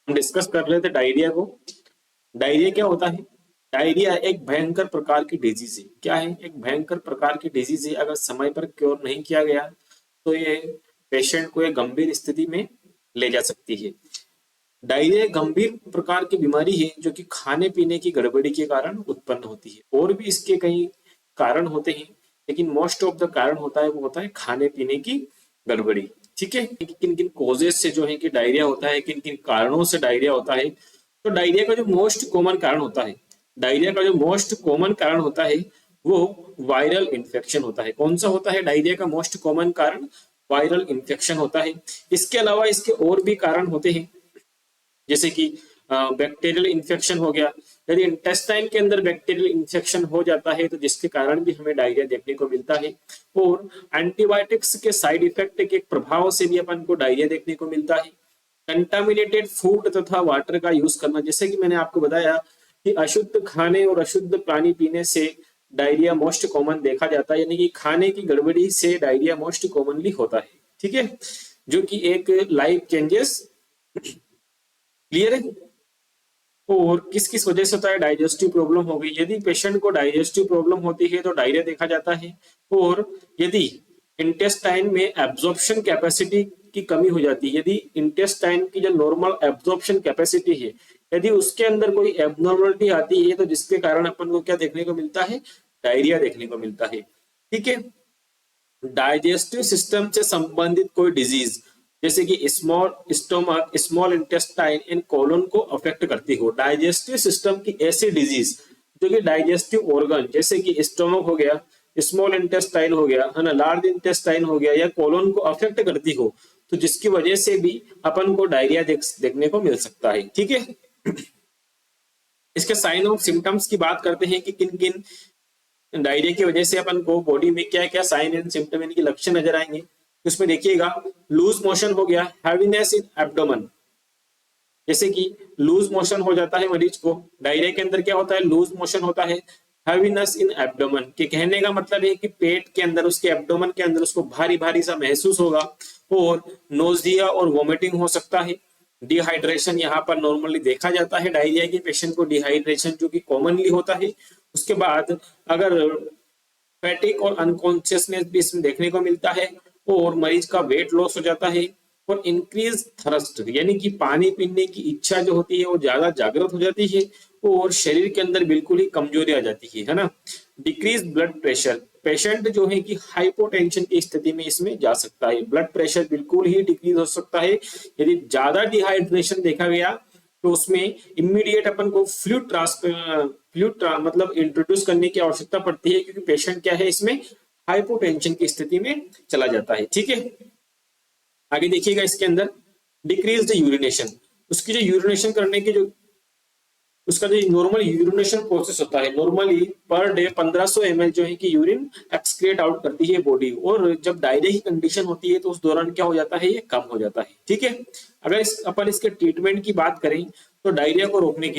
हम डिस्कस कर रहे थे डायरिया को। डायरिया क्या होता है? डायरिया एक भयंकर प्रकार की डिजीज है। क्या है? एक भयंकर प्रकार की डिजीज है। अगर समय पर क्योर नहीं किया गया तो ये पेशेंट को एक गंभीर स्थिति में ले जा सकती है। डायरिया एक गंभीर प्रकार की बीमारी है जो कि खाने पीने की गड़बड़ी के कारण उत्पन्न होती है। और भी इसके कई कारण होते हैं, लेकिन मोस्ट ऑफ द कारण होता है वो होता है खाने पीने की गड़बड़ी। ठीक है, किन किन कॉजेज से जो है कि डायरिया होता है, किन किन कारणों से डायरिया होता है। तो डायरिया का जो मोस्ट कॉमन कारण होता है, डायरिया का जो मोस्ट कॉमन कारण होता है वो वायरल इन्फेक्शन होता है। कौन सा होता है डायरिया का मोस्ट कॉमन कारण? वायरल इन्फेक्शन होता है। इसके अलावा इसके और भी कारण होते हैं, जैसे कि बैक्टीरियल इन्फेक्शन हो गया। यदि इंटेस्टाइन के अंदर बैक्टीरियल इन्फेक्शन हो जाता है तो जिसके कारण भी हमें डायरिया देखने को मिलता है। और एंटीबायोटिक्स के साइड इफेक्ट के प्रभाव से भी अपन को डायरिया देखने को मिलता है। कंटामिनेटेड फूड तथा वाटर का यूज करना, जैसे कि मैंने आपको बताया कि अशुद्ध खाने और अशुद्ध पानी पीने से डायरिया मोस्ट कॉमन देखा जाता है, यानी कि खाने की गड़बड़ी से डायरिया मोस्ट कॉमनली होता है। ठीक है, जो कि एक लाइफ चेंजेस। क्लियर है? और किस किस वजह से होता है? डाइजेस्टिव प्रॉब्लम हो गई। यदि पेशेंट को डाइजेस्टिव प्रॉब्लम होती है तो डायरिया देखा जाता है। और यदि इंटेस्टाइन में एब्जॉर्प्शन कैपेसिटी की कमी हो जाती है, यदि इंटेस्टाइन की जो नॉर्मल एब्जॉर्प्शन कैपेसिटी है, यदि उसके अंदर कोई एबनॉर्मलिटी आती है तो जिसके कारण अपन को क्या देखने को मिलता है? डायरिया देखने को मिलता है। ठीक है, डाइजेस्टिव सिस्टम से संबंधित कोई डिजीज, जैसे कि स्मॉल स्टोमक, स्मॉल इंटेस्टाइन इन कोलन को अफेक्ट करती हो। डाइजेस्टिव सिस्टम की ऐसी डिजीज जो कि डाइजेस्टिव ऑर्गन, जैसे कि स्टोमक हो गया, स्मॉल इंटेस्टाइन हो गया, है ना, लार्ज इंटेस्टाइन हो गया, या कोलन को अफेक्ट करती हो, तो जिसकी वजह से भी अपन को डायरिया देखने को मिल सकता है। ठीक है, इसके साइन ऑफ सिम्टम्स की बात करते हैं कि किन किन डायरिया की वजह से अपन को बॉडी में क्या क्या साइन एंड सिम्टम, इनके लक्षण नजर आएंगे। तो उसमें देखिएगा, लूज मोशन हो गया, हैवीनेस इन एब्डोमेन, जैसे कि लूज मोशन हो जाता है मरीज को। डायरिया के अंदर क्या होता है? लूज मोशन होता है। हैवीनेस इन एब्डोमेन के कहने का मतलब है कि पेट के अंदर, उसके एब्डोमेन के अंदर उसको भारी भारी सा महसूस होगा। और नोजिया और वोमिटिंग हो सकता है। डिहाइड्रेशन यहाँ पर नॉर्मली देखा जाता है डायरिया के पेशेंट को, डिहाइड्रेशन जो कि कॉमनली होता है। उसके बाद अगर फैटिक और अनकॉन्शियसनेस भी इसमें देखने को मिलता है। और मरीज का वेट लॉस हो जाता है। और इंक्रीज थर्स्ट, यानी कि पानी पीने की इच्छा जो होती है वो ज्यादा जागृत हो जाती है। और शरीर के अंदर बिल्कुल ही कमजोरी आ जाती है ना। डिक्रीज ब्लड प्रेशर, पेशेंट जो है कि हाइपोटेंशन की स्थिति में इसमें जा सकता है। ब्लड प्रेशर बिल्कुल ही डिक्रीज हो सकता है यदि ज्यादा डिहाइड्रेशन देखा गया। तो उसमें इमीडिएट अपन को फ्लूइड मतलब इंट्रोड्यूस करने की आवश्यकता पड़ती है, क्योंकि पेशेंट क्या है इसमें हाइपोटेंशन की स्थिति में चला जाता है। ठीक है, आगे देखिएगा, इसके अंदर डिक्रीज द यूरिनेशन, उसकी जो यूरिनेशन करने की जो उसका जो नॉर्मल यूरिनेशन प्रोसेस होता है, नॉर्मली पर डे 1500 ml जो है कि यूरिन एक्सक्रिएट आउट करती है बॉडी। और जब डायरिया की कंडीशन होती है तो उस दौरान क्या हो जाता है? ये कम हो जाता है। ठीक है, अगर अपन इसके ट्रीटमेंट की बात करें तो डायरिया को रोकने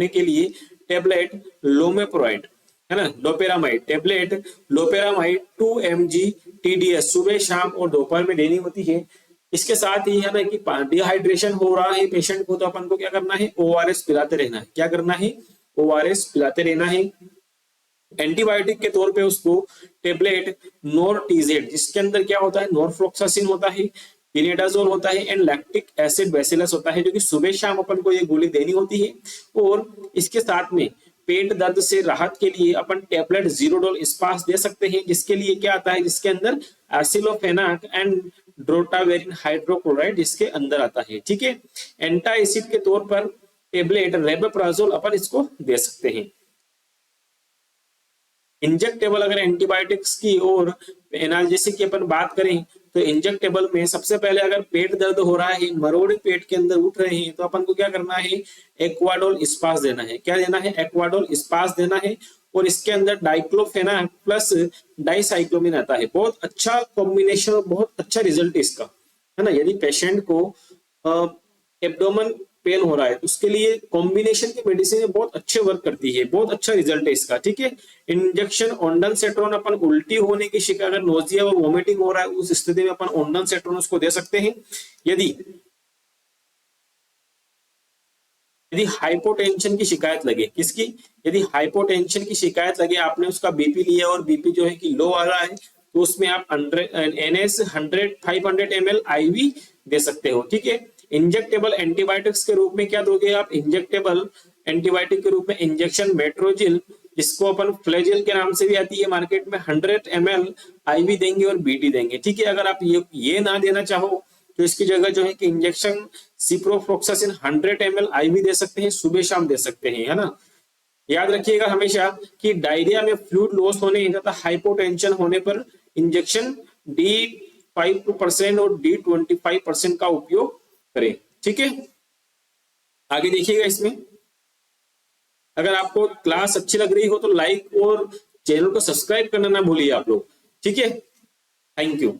के लिए टेबलेट लोमेप्रोइड, है ना, loperamide tablet, loperamide 2 mg TDS सुबह शाम और दोपहर में लेनी होती है। इसके साथ ही है ना कि डिहाइड्रेशन हो रहा है पेशेंट को, तो अपन को क्या करना है? ORS पिलाते रहना है। क्या करना है? ORS पिलाते रहना है। एंटीबायोटिक के तौर पे उसको टेबलेट नोरटीजेड, जिसके अंदर क्या होता है? नोरफ्लोक्सासिन होता है, पिनेडाजोल होता है एंड लैक्टिक एसिड बेसिलस होता है, जो कि सुबह शाम अपन को ये गोली देनी होती है। और इसके साथ में पेट दर्द से राहत के लिए अपन टेबलेट जीरोडोल स्पास दे सकते हैं, जिसके लिए क्या आता है? जिसके अंदर एसिलोफेनाक एंड ड्रोटावेरिन हाइड्रोक्लोराइड इसके अंदर आता है। ठीक है, एंटा एसिड के तौर पर टेबलेट रेबेप्राजोल अपन इसको दे सकते हैं। इंजेक्टेबल अगर एंटीबायोटिक्स की और एनाल्जेसिक की अपन बात करें तो इंजेक्टेबल में सबसे पहले अगर पेट दर्द हो रहा है, मरोड़े पेट के अंदर उठ रहे हैं, तो अपन को क्या करना है? एक्वाडोल स्पास देना है। क्या देना है? एक्वाडोल स्पास देना है। और इसके अंदर डाइक्लोफेनाक प्लस डाइसाइक्लोमिन आता है। बहुत अच्छा कॉम्बिनेशन, बहुत अच्छा रिजल्ट है इसका, है ना। यदि पेशेंट को एब्डोमेन पेन हो रहा है तो उसके लिए कॉम्बिनेशन की मेडिसिन बहुत अच्छे वर्क करती है, बहुत अच्छा रिजल्ट है इसका। ठीक है, इंजेक्शन ओंडानसेट्रोन अपन उल्टी होने की शिकायत, अगर नोजिया और वोमिटिंग हो रहा है उस स्थिति में अपन ओंडानसेट्रोन उसको दे सकते हैं। यदि यदि हाइपोटेंशन की शिकायत लगे, किसकी, यदि हाइपोटेंशन की शिकायत लगे, आपने उसका बीपी लिया और बीपी जो है कि लो आ रहा है, तो उसमें आप 500 ml IV दे सकते हो। ठीक है। इंजेक्टेबल एंटीबायोटिक्स के रूप में क्या दोगे आप, इंजेक्टेबल एंटीबायोटिक के रूप में इंजेक्शन मेट्रोजिल, जिसको अपन फ्लैजिल के नाम से भी आती है मार्केट में, 100 ml IV देंगे और BD देंगे। ठीक है। अगर आप ये ना देना चाहो तो इसकी जगह जो है कि इंजेक्शन सिप्रोफ्लोक्सासिन 100 ml IV दे सकते हैं, सुबह शाम दे सकते हैं, है ना। याद रखिएगा हमेशा कि डायरिया में फ्लूइड लॉस होने तथा हाइपोटेंशन होने पर इंजेक्शन D5% और D25% का उपयोग करें। ठीक है। आगे देखिएगा इसमें, अगर आपको क्लास अच्छी लग रही हो तो लाइक और चैनल को सब्सक्राइब करना ना भूलिए आप लोग। ठीक है। Thank you.